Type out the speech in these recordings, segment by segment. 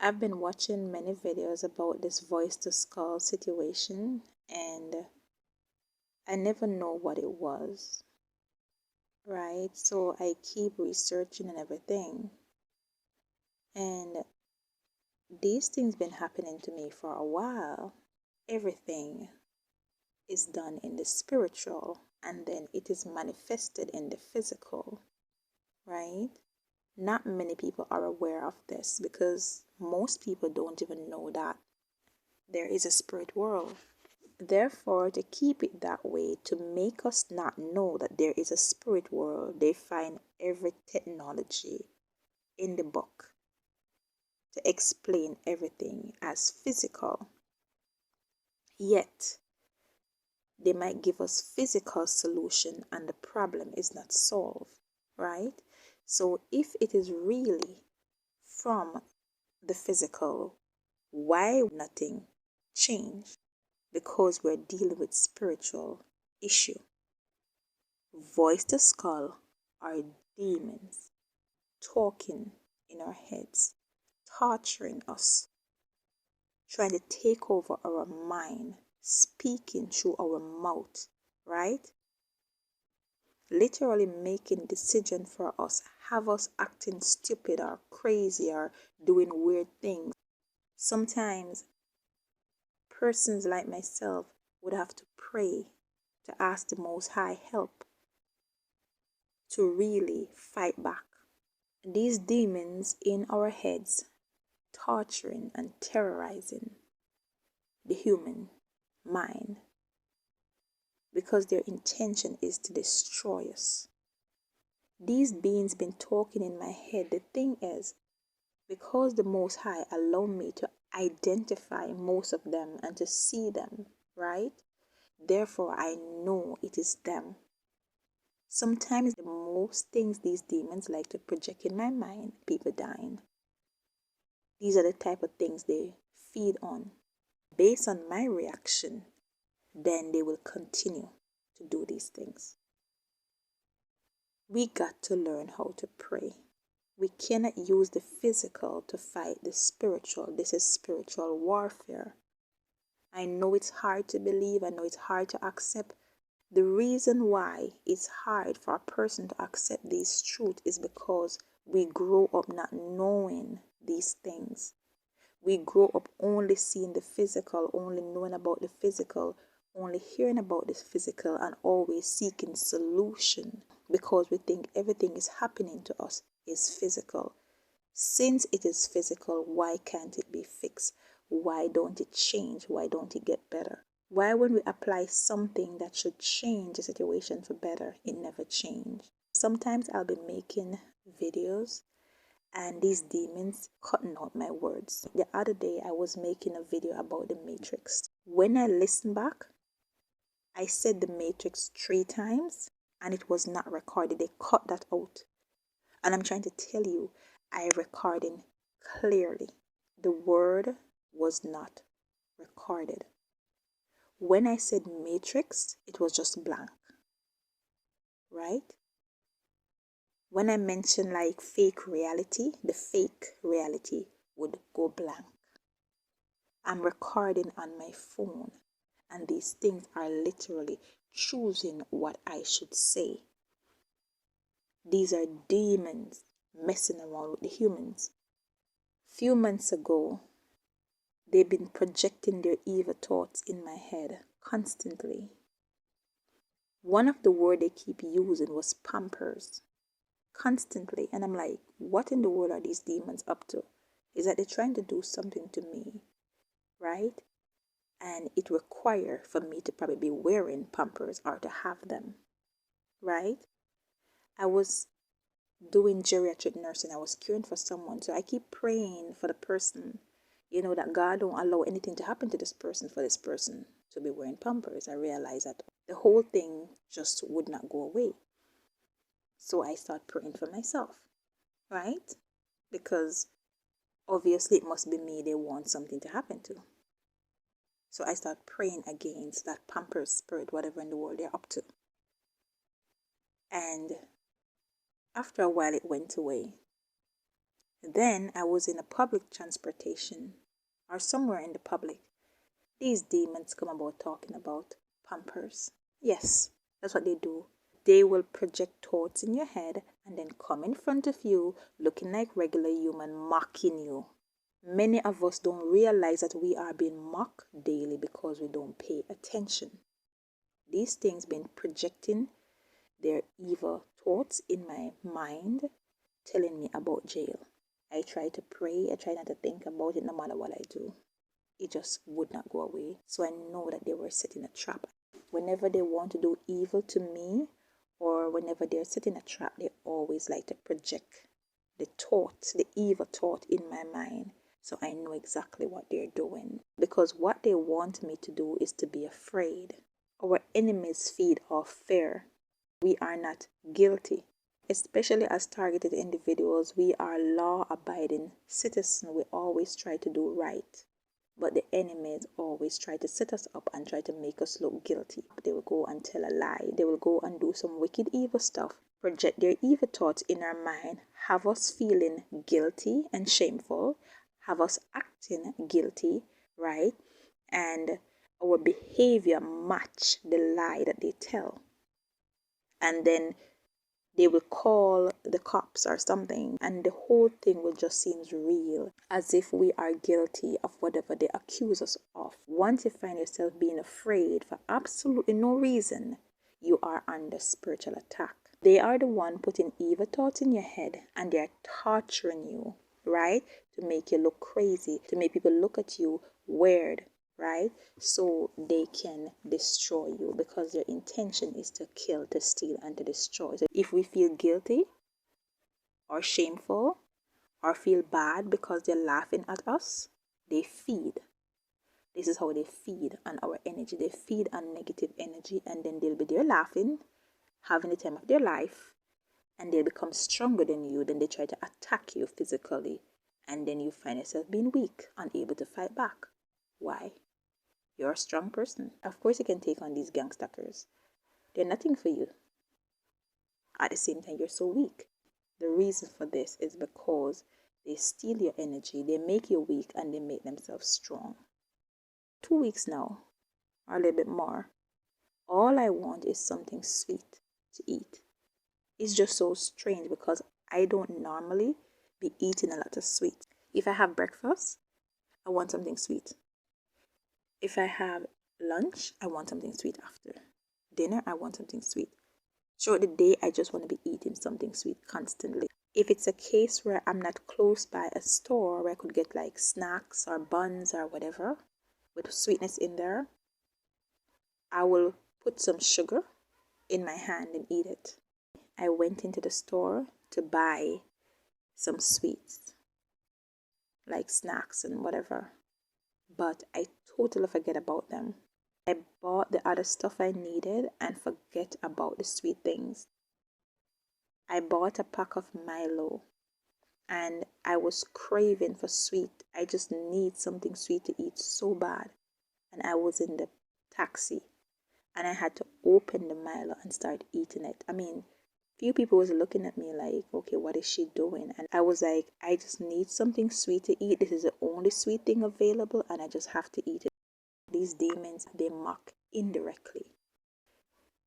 I've been watching many videos about this voice to skull situation, and I never know what it was, right? So I keep researching and everything. And these things been happening to me for a while. Everything is done in the spiritual and then it is manifested in the physical, right? Not many people are aware of this because most people don't even know that there is a spirit world. Therefore, to keep it that way, to make us not know that there is a spirit world, they find every technology in the book to explain everything as physical. Yet, they might give us physical solution and the problem is not solved, right? So if it is really from the physical, why nothing change? Because we're dealing with spiritual issue. Voice to skull are demons talking in our heads, torturing us, trying to take over our mind, speaking through our mouth, right? Literally making decision for us, have us acting stupid or crazy or doing weird things. Sometimes persons like myself would have to pray to ask the Most High help to really fight back. These demons in our heads torturing and terrorizing the human mind because their intention is to destroy us. These beings been talking in my head. The thing is, because the Most High allowed me to identify most of them and to see them, right? Therefore, I know it is them. Sometimes the most things these demons like to project in my mind, people dying. These are the type of things they feed on. Based on my reaction, then they will continue to do these things. We got to learn how to pray. We cannot use the physical to fight the spiritual. This is spiritual warfare. I know it's hard to believe. I know it's hard to accept. The reason why it's hard for a person to accept this truth is because we grow up not knowing these things. We grow up only seeing the physical, only knowing about the physical, only hearing about the physical, and always seeking solution because we think everything is happening to us is physical. Since it is physical, why can't it be fixed? Why don't it change? Why don't it get better? Why when we apply something that should change the situation for better, it never changes? Sometimes I'll be making videos and these demons cutting out my words. The other day I was making a video about the matrix. When I listened back, I said the matrix 3 times and it was not recorded. They cut that out. And I'm trying to tell you, I recording clearly. The word was not recorded. When I said matrix, it was just blank, right? When I mentioned like fake reality, the fake reality would go blank. I'm recording on my phone and these things are literally choosing what I should say. These are demons messing around with the humans. Few months ago, they've been projecting their evil thoughts in my head constantly. One of the words they keep using was pampers. Constantly. And I'm like, what in the world are these demons up to? Is that they're trying to do something to me, right? And it require for me to probably be wearing pampers or to have them, right? I was doing geriatric nursing. I was caring for someone. So I keep praying for the person, that God don't allow anything to happen to this person for this person to be wearing pampers. I realized that the whole thing just would not go away. So I start praying for myself, right? Because obviously it must be me they want something to happen to. So I start praying against that pampered spirit, whatever in the world they're up to. And after a while it went away. Then I was in a public transportation or somewhere in the public. These demons come about talking about Pampers. Yes, that's what they do. They will project thoughts in your head and then come in front of you looking like regular human, mocking you. Many of us don't realize that we are being mocked daily because we don't pay attention. These things been projecting their evil thoughts in my mind, telling me about jail. I try to pray, I try not to think about it no matter what I do. It just would not go away. So I know that they were setting a trap. Whenever they want to do evil to me, or whenever they're setting a trap, they always like to project the thought, the evil thought in my mind. So I know exactly what they're doing. Because what they want me to do is to be afraid. Our enemies feed off fear. We are not guilty. Especially as targeted individuals, we are law-abiding citizens. We always try to do right. But the enemies always try to set us up and try to make us look guilty. They will go and tell a lie. They will go and do some wicked, evil stuff, project their evil thoughts in our mind, have us feeling guilty and shameful, have us acting guilty, right? And our behavior match the lie that they tell. And then they will call the cops or something, and the whole thing will just seem real, as if we are guilty of whatever they accuse us of. Once you find yourself being afraid for absolutely no reason, you are under spiritual attack. They are the one putting evil thoughts in your head, and they are torturing you, right? To make you look crazy, to make people look at you weird, right? So they can destroy you, because their intention is to kill, to steal, and to destroy. So if we feel guilty or shameful or feel bad because they're laughing at us, they feed. This is how they feed on our energy. They feed on negative energy, and then they'll be there laughing, having the time of their life, and they'll become stronger than you. Then they try to attack you physically, and then you find yourself being weak, unable to fight back. Why? You're a strong person. Of course you can take on these gangsters. They're nothing for you. At the same time, you're so weak. The reason for this is because they steal your energy, they make you weak, and they make themselves strong. 2 weeks now, or a little bit more, all I want is something sweet to eat. It's just so strange because I don't normally be eating a lot of sweet. If I have breakfast, I want something sweet. If I have lunch, I want something sweet after. Dinner, I want something sweet. Throughout the day, I just want to be eating something sweet constantly. If it's a case where I'm not close by a store where I could get like snacks or buns or whatever with sweetness in there, I will put some sugar in my hand and eat it. I went into the store to buy some sweets, like snacks and whatever, but I totally forget about them. I bought the other stuff I needed and forget about the sweet things. I bought a pack of Milo and I was craving for sweet. I just need something sweet to eat so bad. And I was in the taxi and I had to open the Milo and start eating it. I mean, few people was looking at me like, okay, what is she doing? And I was like, I just need something sweet to eat. This is the only sweet thing available and I just have to eat it. These demons, they mock indirectly.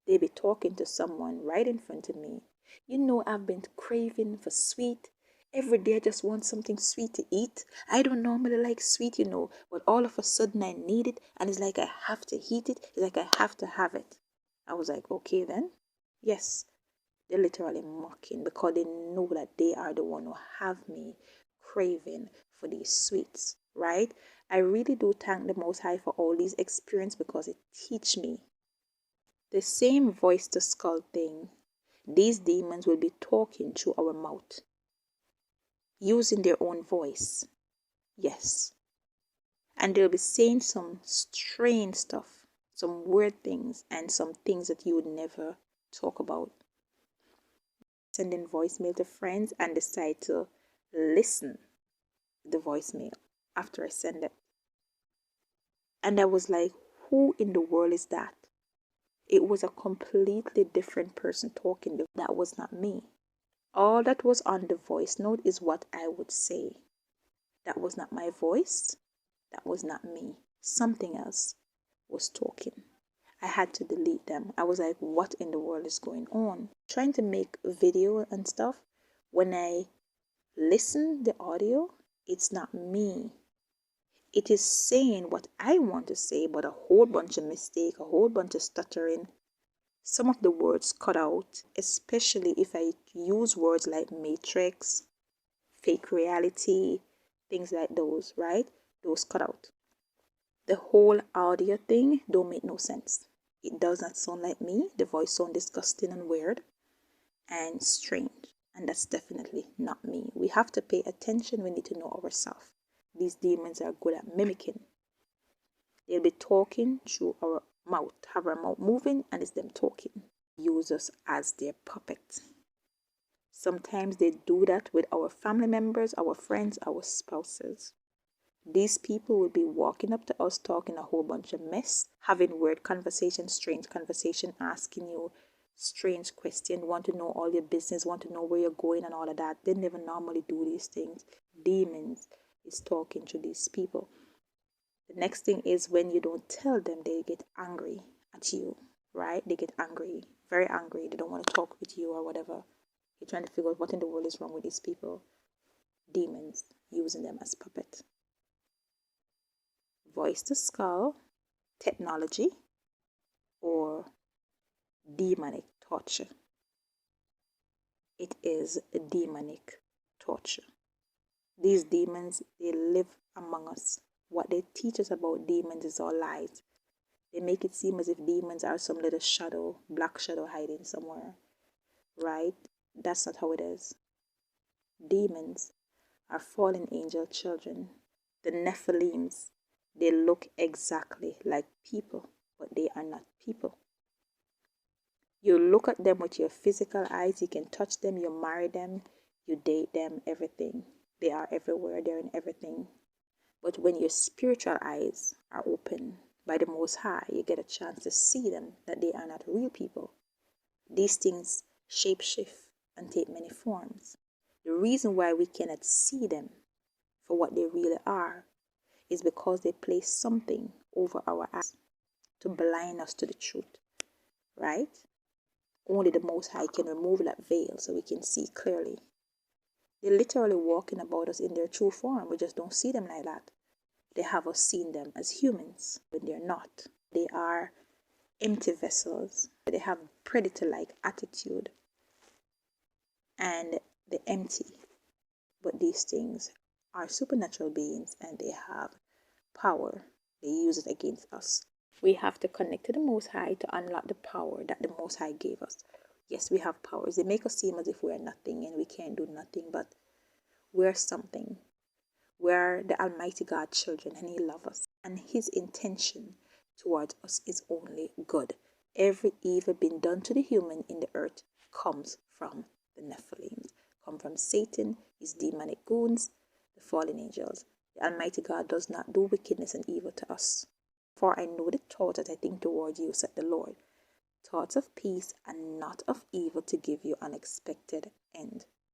They be talking to someone right in front of me. You know, I've been craving for sweet. Every day I just want something sweet to eat. I don't normally like sweet, but all of a sudden I need it and it's like I have to eat it. It's like I have to have it. I was like, okay then. Yes, they're literally mocking because they know that they are the one who have me craving for these sweets, right? I really do thank the Most High for all these experiences because it teach me. The same voice to skull thing, these demons will be talking through our mouth, using their own voice. Yes. And they'll be saying some strange stuff, some weird things, and some things that you would never talk about. Sending voicemail to friends and decide to listen to the voicemail after I send it. And I was like, who in the world is that? It was a completely different person talking. That was not me. All that was on the voice note is what I would say. That was not my voice. That was not me. Something else was talking. I had to delete them. I was like, what in the world is going on? Trying to make a video and stuff. When I listen the audio, it's not me. It is saying what I want to say, but a whole bunch of mistake, a whole bunch of stuttering. Some of the words cut out, especially if I use words like matrix, fake reality, things like those, right? Those cut out. The whole audio thing don't make no sense. It does not sound like me. The voice sounds disgusting and weird and strange. And that's definitely not me. We have to pay attention. We need to know ourselves. These demons are good at mimicking. They'll be talking through our mouth, have our mouth moving, and it's them talking. Use us as their puppet. Sometimes they do that with our family members, our friends, our spouses. These people will be walking up to us talking a whole bunch of mess, having weird conversation, strange conversation, asking you strange questions, want to know all your business, want to know where you're going and all of that. They never normally do these things. Demons is talking to these people. The next thing is when you don't tell them, they get angry at you, right? They get angry, very angry. They don't want to talk with you or whatever. You're trying to figure out what in the world is wrong with these people. Demons using them as puppet. Voice to skull, technology, or demonic torture. It is a demonic torture. These demons, they live among us. What they teach us about demons is all lies. They make it seem as if demons are some little shadow, black shadow hiding somewhere, right? That's not how it is. Demons are fallen angel children. The Nephilims, they look exactly like people, but they are not people. You look at them with your physical eyes, you can touch them, you marry them, you date them, everything. They are everywhere, they're in everything. But when your spiritual eyes are open by the Most High, you get a chance to see them, that they are not real people. These things shapeshift and take many forms. The reason why we cannot see them for what they really are is because they place something over our eyes to blind us to the truth, right? Only the Most High can remove that veil so we can see clearly. They're literally walking about us in their true form. We just don't see them like that. They have us seeing them as humans when they're not. They are empty vessels. They have predator-like attitude and they're empty. But these things are supernatural beings and they have power. They use it against us. We have to connect to the Most High to unlock the power that the Most High gave us. Yes, we have powers. They make us seem as if we're nothing and we can't do nothing, but we're something. We're the Almighty God children and He loves us. And His intention towards us is only good. Every evil been done to the human in the earth comes from the Nephilim, come from Satan, his demonic goons, the fallen angels. The Almighty God does not do wickedness and evil to us. For I know the thought that I think toward you, said the Lord, thoughts of peace and not of evil, to give you an expected end.